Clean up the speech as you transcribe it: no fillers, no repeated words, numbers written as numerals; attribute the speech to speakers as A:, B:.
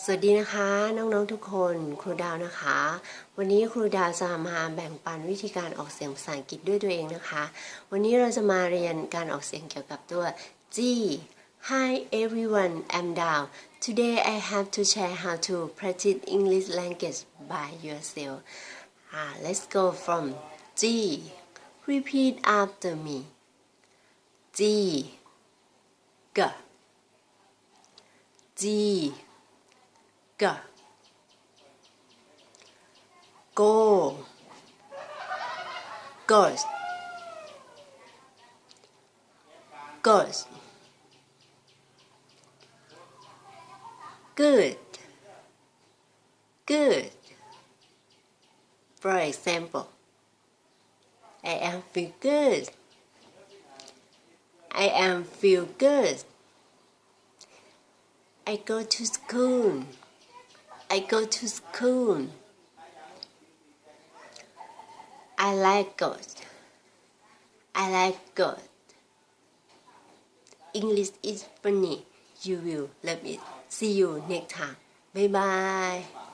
A: สวัสดีนะคะน้องๆทุกคนครูดาวนะคะวันนี้ครูดาวจะมาแบ่งปันวิธีการออกเสียงภาษาอังกฤษด้วยตัวเองนะคะวันนี้เราจะมาเรียนการออกเสียงเกี่ยวกับตัว G Hi everyone I'm Dao Today I have to share how to practice English language by yourself Let's go from G Repeat after me G G G go goes goes good good for example I am feel good I am feel good I go to school I go to school I like God I like God English is funny You will love it See you next time Bye bye